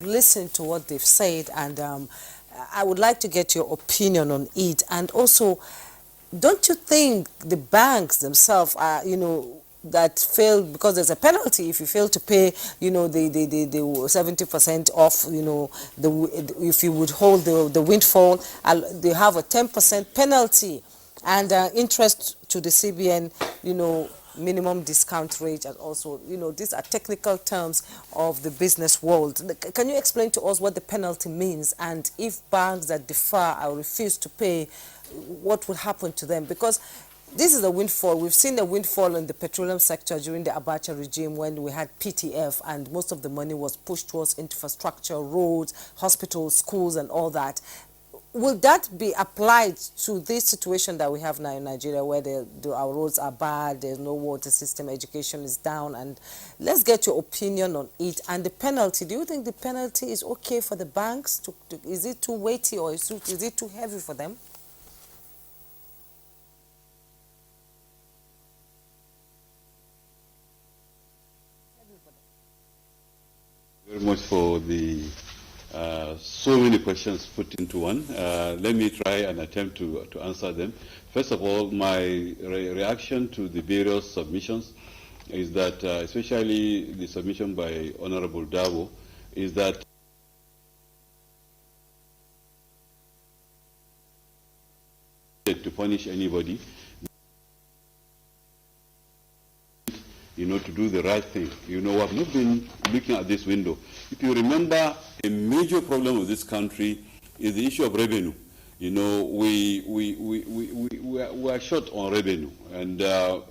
listened to what they've said, and I would like to get your opinion on it. And also, don't you think the banks themselves are, that fail, because there's a penalty if you fail to pay, the 70% off, if you would hold the windfall, they have a 10% penalty, and interest to the CBN, minimum discount rate, and also, these are technical terms of the business world. Can you explain to us what the penalty means, and if banks that defer or refuse to pay, what will happen to them? Because this is a windfall. We've seen a windfall in the petroleum sector during the Abuja regime, when we had PTF, and most of the money was pushed towards infrastructure, roads, hospitals, schools, and all that. Will that be applied to this situation that we have now in Nigeria, where our roads are bad, there's no water system, education is down? And let's get your opinion on it. And the penalty, do you think the penalty is okay for the banks? Is it too weighty, or is it too heavy for them? Very much for the so many questions put into one. Let me try and attempt to answer them. First of all, my reaction to the various submissions is that, especially the submission by Honorable Dabo, is that to punish anybody, to do the right thing. I've not been looking at this window. If you remember, a major problem of this country is the issue of revenue. We are short on revenue, and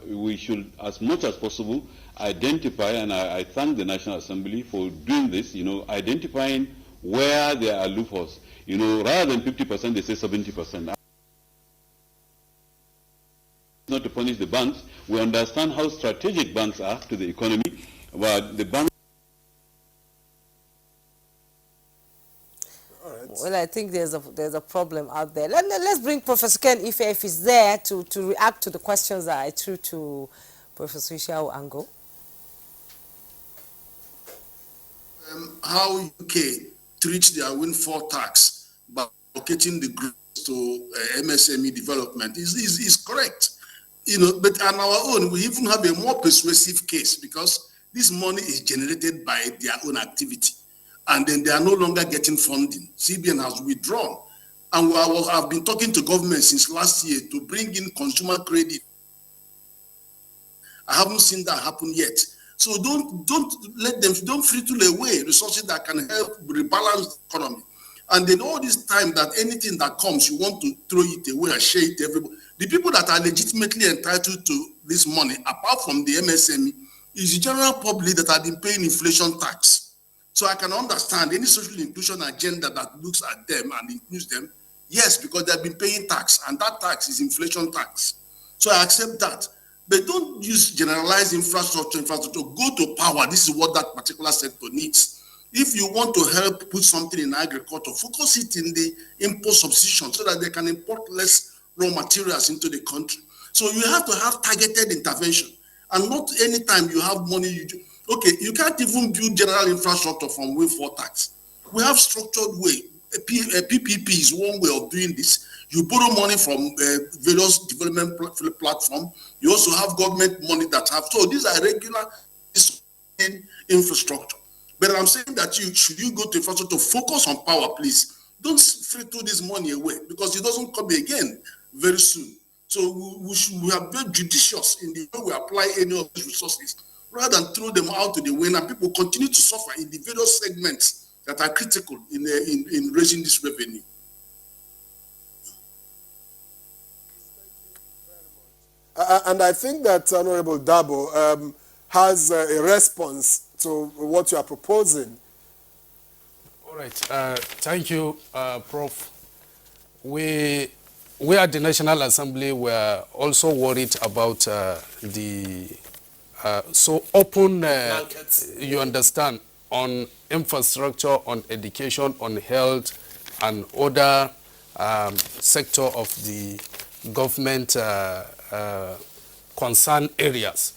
we should, as much as possible, identify, and I thank the National Assembly for doing this, identifying where there are loopholes. Rather than 50%, they say 70%. Not to punish the banks. We understand how strategic banks are to the economy, but the banks. Well, I think there's a problem out there. Let's bring Professor Ken if he's there to react to the questions that I threw to Professor Ishao Ango. How UK treats their windfall tax by allocating the growth to MSME development is correct. But on our own, we even have a more persuasive case, because this money is generated by their own activity, and then they are no longer getting funding. CBN has withdrawn, and I've been talking to government since last year to bring in consumer credit. I haven't seen that happen yet. So don't fritter away resources that can help rebalance the economy. And then all this time that anything that comes, you want to throw it away and share it to everybody. The people that are legitimately entitled to this money, apart from the MSME, is the general public that have been paying inflation tax. So I can understand any social inclusion agenda that looks at them and includes them. Yes, because they've been paying tax, and that tax is inflation tax. So I accept that. But don't use generalized infrastructure. Go to power. This is what that particular sector needs. If you want to help put something in agriculture, focus it in the import substitution so that they can import less raw materials into the country. So you have to have targeted intervention, and not anytime you have money. You can't even build general infrastructure from windfall tax. We have structured way. PPP is one way of doing this. You borrow money from various development platforms. You also have government money that have. So these are regular infrastructure. But I'm saying that should you go to infrastructure to focus on power, please. Don't throw this money away, because it doesn't come again very soon. So we have been judicious in the way we apply any of these resources, rather than throw them out to the wind, and people continue to suffer in the various segments that are critical in raising this revenue. And I think that Honorable Dabo has a response to what you are proposing. All right. Thank you, Prof. We at the National Assembly were also worried about the so open, you understand, on infrastructure, on education, on health, and other sector of the government concerned areas.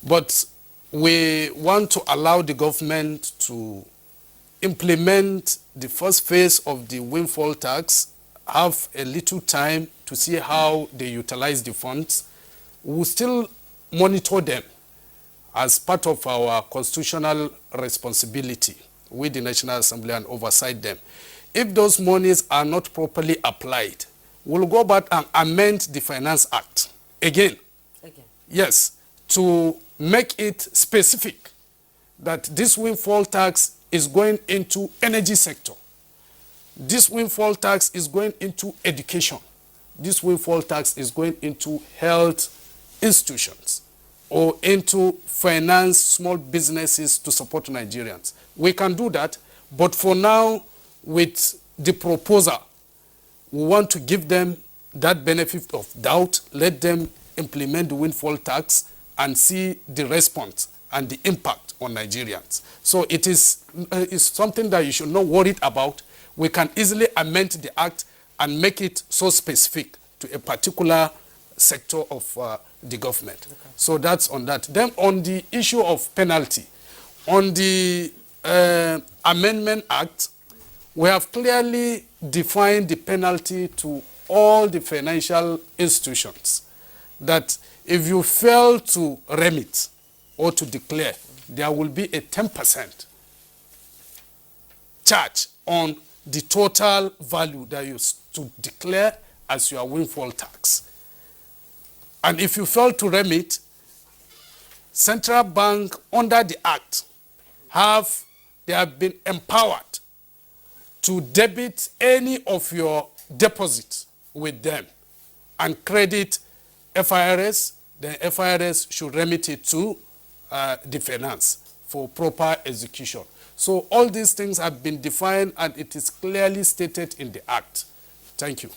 But we want to allow the government to implement the first phase of the windfall tax, have a little time to see how they utilize the funds. We will still monitor them as part of our constitutional responsibility with the National Assembly and oversight them. If those monies are not properly applied, we'll go back and amend the Finance Act again. Yes, to make it specific that this windfall tax is going into energy sector. This windfall tax is going into education. This windfall tax is going into health institutions or into finance small businesses to support Nigerians. We can do that, but for now, with the proposal, we want to give them that benefit of doubt, let them implement the windfall tax and see the response and the impact on Nigerians. So it is something that you should not worry about. We can easily amend the act and make it so specific to a particular sector of the government. Okay. So that's on that. Then on the issue of penalty, on the Amendment Act, we have clearly defined the penalty to all the financial institutions that if you fail to remit or to declare, there will be a 10% charge on the total value that you to declare as your windfall tax. And if you fail to remit, Central Bank under the Act they have been empowered to debit any of your deposits with them and credit FIRS, then FIRS should remit it to the finance for proper execution. So all these things have been defined and it is clearly stated in the Act. Thank you.